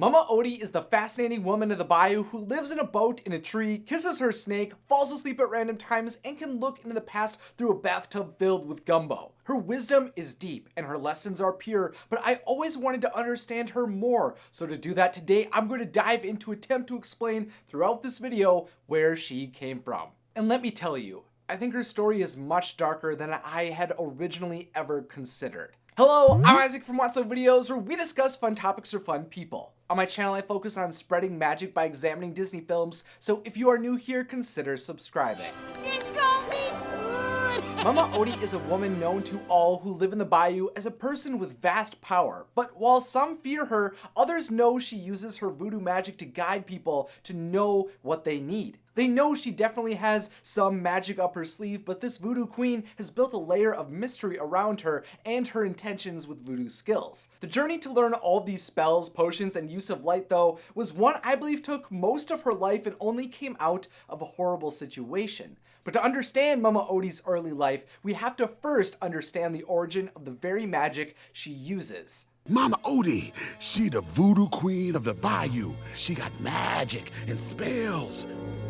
Mama Odie is the fascinating woman of the bayou who lives in a boat in a tree, kisses her snake, falls asleep at random times, and can look into the past through a bathtub filled with gumbo. Her wisdom is deep and her lessons are pure, but I always wanted to understand her more. So to do that today, I'm going to dive in to attempt to explain throughout this video where she came from. And let me tell you, I think her story is much darker than I had originally ever considered. Hello, I'm Isaac from Wotso Videos, where we discuss fun topics for fun people. On my channel, I focus on spreading magic by examining Disney films, so if you are new here, consider subscribing. It's gonna be good! Mama Odie is a woman known to all who live in the bayou as a person with vast power, but while some fear her, others know she uses her voodoo magic to guide people to know what they need. They know she definitely has some magic up her sleeve, but this voodoo queen has built a layer of mystery around her and her intentions with voodoo skills. The journey to learn all these spells, potions, and use of light, though, was one I believe took most of her life and only came out of a horrible situation. But to understand Mama Odie's early life, we have to first understand the origin of the very magic she uses. Mama Odie, she the voodoo queen of the bayou. She got magic and spells,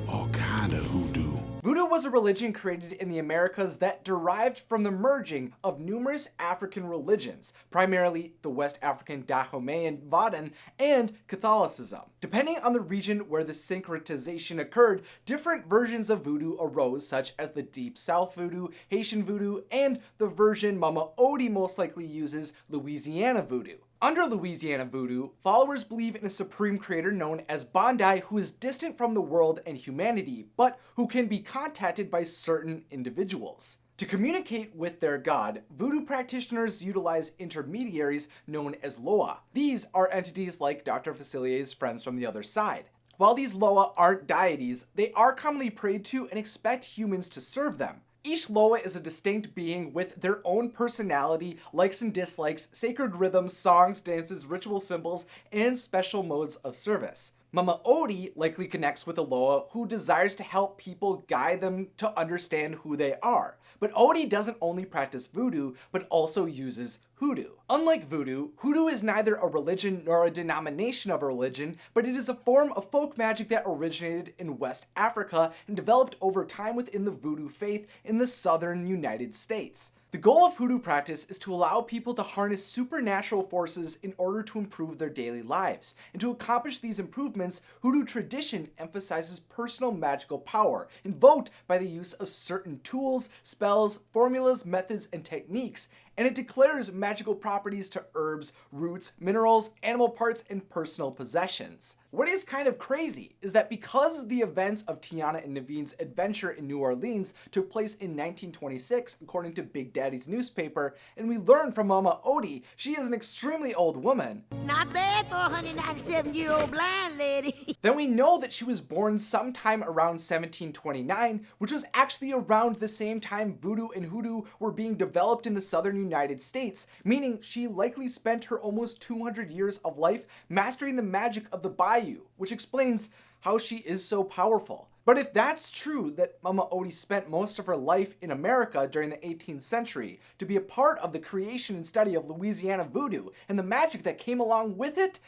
all kind of hoodoo. Voodoo was a religion created in the Americas that derived from the merging of numerous African religions, primarily the West African Dahomean Vadan and Catholicism. Depending on the region where the syncretization occurred, different versions of voodoo arose, such as the Deep South voodoo, Haitian voodoo, and the version Mama Odie most likely uses, Louisiana voodoo. Under Louisiana voodoo, followers believe in a supreme creator known as Bondi who is distant from the world and humanity, but who can be contacted by certain individuals. To communicate with their god, voodoo practitioners utilize intermediaries known as Loa. These are entities like Dr. Facilier's friends from the other side. While these Loa aren't deities, they are commonly prayed to and expect humans to serve them. Each Loa is a distinct being with their own personality, likes and dislikes, sacred rhythms, songs, dances, ritual symbols, and special modes of service. Mama Odie likely connects with a Loa who desires to help people, guide them to understand who they are. But Odie doesn't only practice voodoo, but also uses hoodoo. Unlike voodoo, hoodoo is neither a religion nor a denomination of a religion, but it is a form of folk magic that originated in West Africa and developed over time within the voodoo faith in the southern United States. The goal of hoodoo practice is to allow people to harness supernatural forces in order to improve their daily lives. And to accomplish these improvements, hoodoo tradition emphasizes personal magical power, invoked by the use of certain tools, spells, formulas, methods, and techniques. And it declares magical properties to herbs, roots, minerals, animal parts, and personal possessions. What is kind of crazy is that because the events of Tiana and Naveen's adventure in New Orleans took place in 1926, according to Big Daddy's newspaper, and we learn from Mama Odie, she is an extremely old woman. Not bad for a 197-year-old blind lady. Then we know that she was born sometime around 1729, which was actually around the same time voodoo and hoodoo were being developed in the southern United States, meaning she likely spent her almost 200 years of life mastering the magic of the bayou, which explains how she is so powerful. But if that's true, that Mama Odie spent most of her life in America during the 18th century to be a part of the creation and study of Louisiana voodoo and the magic that came along with it,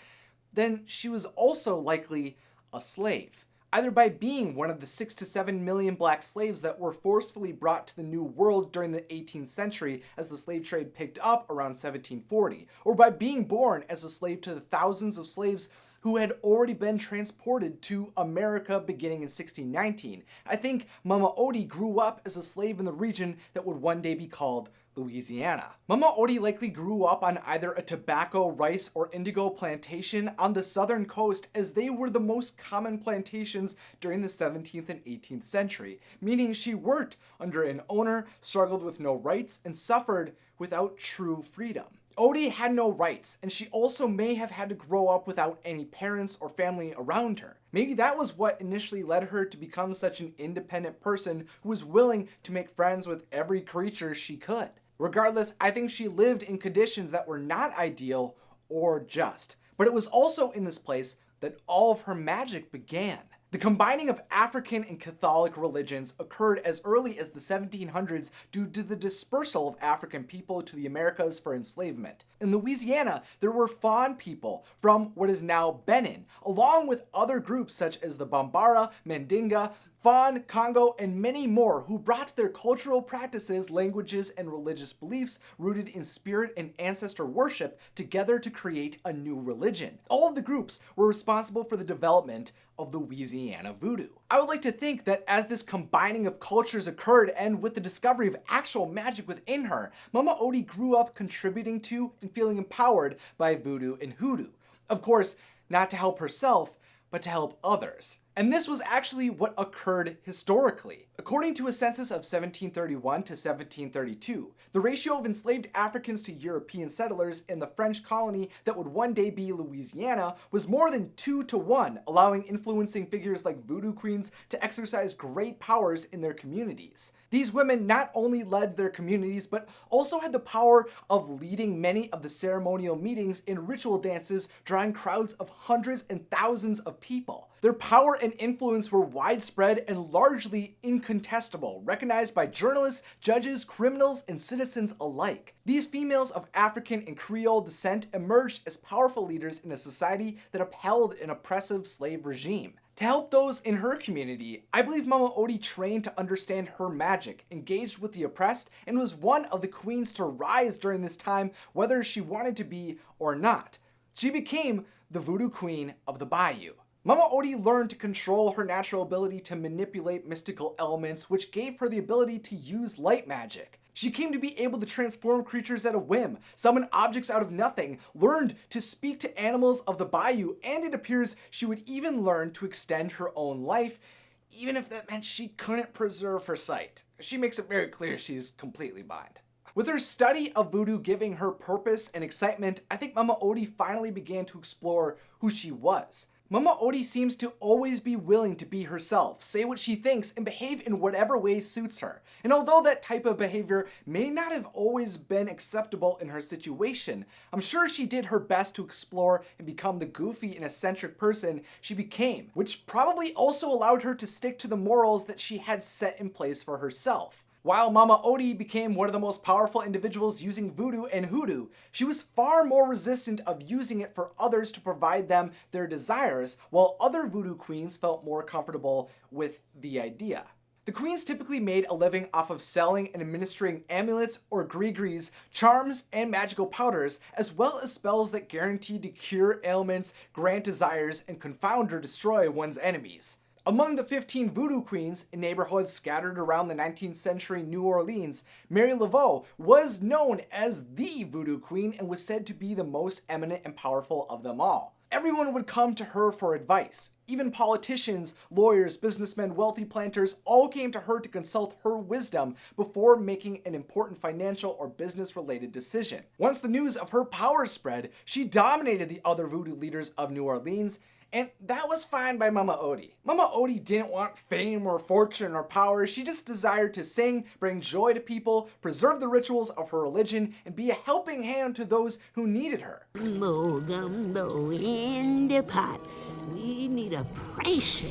then she was also likely a slave. Either by being one of the 6 to 7 million black slaves that were forcefully brought to the New World during the 18th century as the slave trade picked up around 1740, or by being born as a slave to the thousands of slaves who had already been transported to America beginning in 1619. I think Mama Odie grew up as a slave in the region that would one day be called Louisiana. Mama Odie likely grew up on either a tobacco, rice, or indigo plantation on the southern coast, as they were the most common plantations during the 17th and 18th century, meaning she worked under an owner, struggled with no rights, and suffered without true freedom. Odie had no rights, and she also may have had to grow up without any parents or family around her. Maybe that was what initially led her to become such an independent person who was willing to make friends with every creature she could. Regardless, I think she lived in conditions that were not ideal or just. But it was also in this place that all of her magic began. The combining of African and Catholic religions occurred as early as the 1700s due to the dispersal of African people to the Americas for enslavement. In Louisiana, there were Fon people from what is now Benin, along with other groups such as the Bambara, Mandinga, Fon, Congo, and many more who brought their cultural practices, languages, and religious beliefs rooted in spirit and ancestor worship together to create a new religion. All of the groups were responsible for the development of Louisiana Voodoo. I would like to think that as this combining of cultures occurred and with the discovery of actual magic within her, Mama Odie grew up contributing to and feeling empowered by Voodoo and Hoodoo. Of course, not to help herself, but to help others. And this was actually what occurred historically. According to a census of 1731 to 1732, the ratio of enslaved Africans to European settlers in the French colony that would one day be Louisiana was more than 2-to-1, allowing influencing figures like voodoo queens to exercise great powers in their communities. These women not only led their communities, but also had the power of leading many of the ceremonial meetings and ritual dances, drawing crowds of hundreds and thousands of people. Their power and influence were widespread and largely incontestable, recognized by journalists, judges, criminals, and citizens alike. These females of African and Creole descent emerged as powerful leaders in a society that upheld an oppressive slave regime. To help those in her community, I believe Mama Odie trained to understand her magic, engaged with the oppressed, and was one of the queens to rise during this time, whether she wanted to be or not. She became the Voodoo Queen of the Bayou. Mama Odie learned to control her natural ability to manipulate mystical elements, which gave her the ability to use light magic. She came to be able to transform creatures at a whim, summon objects out of nothing, learned to speak to animals of the bayou, and it appears she would even learn to extend her own life, even if that meant she couldn't preserve her sight. She makes it very clear she's completely blind. With her study of voodoo giving her purpose and excitement, I think Mama Odie finally began to explore who she was. Mama Odie seems to always be willing to be herself, say what she thinks, and behave in whatever way suits her. And although that type of behavior may not have always been acceptable in her situation, I'm sure she did her best to explore and become the goofy and eccentric person she became, which probably also allowed her to stick to the morals that she had set in place for herself. While Mama Odie became one of the most powerful individuals using voodoo and hoodoo, she was far more resistant of using it for others to provide them their desires, while other voodoo queens felt more comfortable with the idea. The queens typically made a living off of selling and administering amulets or gree-grees, charms, and magical powders, as well as spells that guaranteed to cure ailments, grant desires, and confound or destroy one's enemies. Among the 15 voodoo queens in neighborhoods scattered around the 19th century New Orleans, Mary Laveau was known as the voodoo queen and was said to be the most eminent and powerful of them all. Everyone would come to her for advice. Even politicians, lawyers, businessmen, wealthy planters all came to her to consult her wisdom before making an important financial or business-related decision. Once the news of her power spread, she dominated the other voodoo leaders of New Orleans, and that was fine by Mama Odie. Mama Odie didn't want fame or fortune or power. She just desired to sing, bring joy to people, preserve the rituals of her religion, and be a helping hand to those who needed her. More gumbo in the pot. We need a pressure.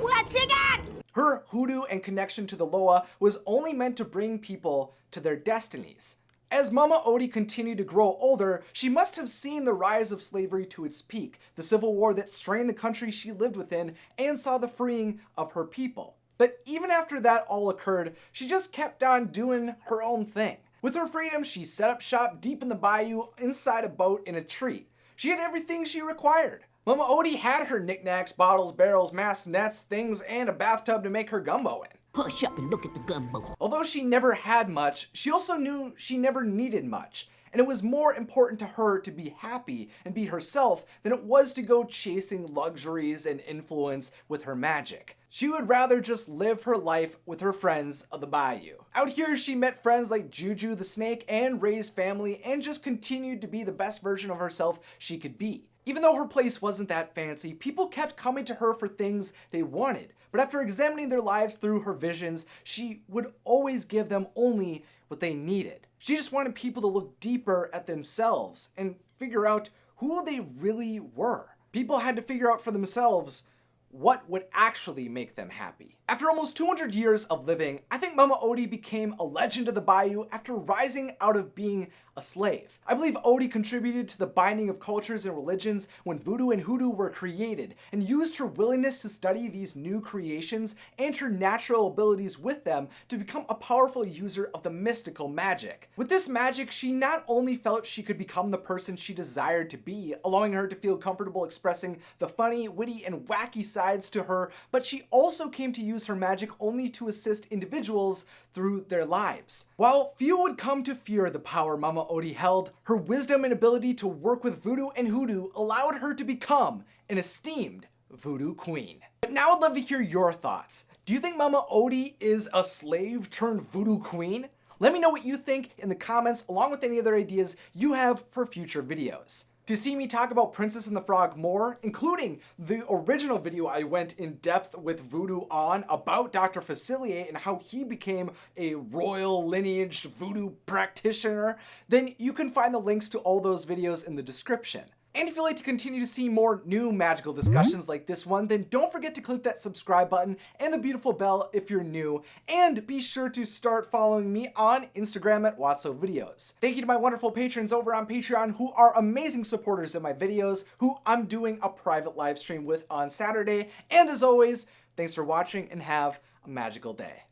What you got? Her hoodoo and connection to the Loa was only meant to bring people to their destinies. As Mama Odie continued to grow older, she must have seen the rise of slavery to its peak, the civil war that strained the country she lived within, and saw the freeing of her people. But even after that all occurred, she just kept on doing her own thing. With her freedom, she set up shop deep in the bayou, inside a boat in a tree. She had everything she required. Mama Odie had her knickknacks, bottles, barrels, masks, nets, things, and a bathtub to make her gumbo in. Push up and look at the gumbo. Although she never had much, she also knew she never needed much, and it was more important to her to be happy and be herself than it was to go chasing luxuries and influence with her magic. She would rather just live her life with her friends of the bayou. Out here, she met friends like Juju the snake and Ray's family and just continued to be the best version of herself she could be. Even though her place wasn't that fancy, people kept coming to her for things they wanted. But after examining their lives through her visions, she would always give them only what they needed. She just wanted people to look deeper at themselves and figure out who they really were. People had to figure out for themselves what would actually make them happy. After almost 200 years of living, I think Mama Odie became a legend of the bayou after rising out of being a slave. I believe Odie contributed to the binding of cultures and religions when Voodoo and Hoodoo were created, and used her willingness to study these new creations and her natural abilities with them to become a powerful user of the mystical magic. With this magic, she not only felt she could become the person she desired to be, allowing her to feel comfortable expressing the funny, witty, and wacky sides to her, but she also came to use her magic only to assist individuals through their lives. While few would come to fear the power Mama Odie held, her wisdom and ability to work with Voodoo and Hoodoo allowed her to become an esteemed Voodoo Queen. But now I'd love to hear your thoughts. Do you think Mama Odie is a slave turned Voodoo Queen? Let me know what you think in the comments, along with any other ideas you have for future videos. To see me talk about Princess and the Frog more, including the original video I went in depth with Voodoo on about Dr. Facilier and how he became a royal lineaged voodoo practitioner, then you can find the links to all those videos in the description. And if you'd like to continue to see more new magical discussions like this one, then don't forget to click that subscribe button and the beautiful bell if you're new, and be sure to start following me on Instagram at Wotso Videos. Thank you to my wonderful patrons over on Patreon who are amazing supporters of my videos, who I'm doing a private live stream with on Saturday, and as always, thanks for watching and have a magical day.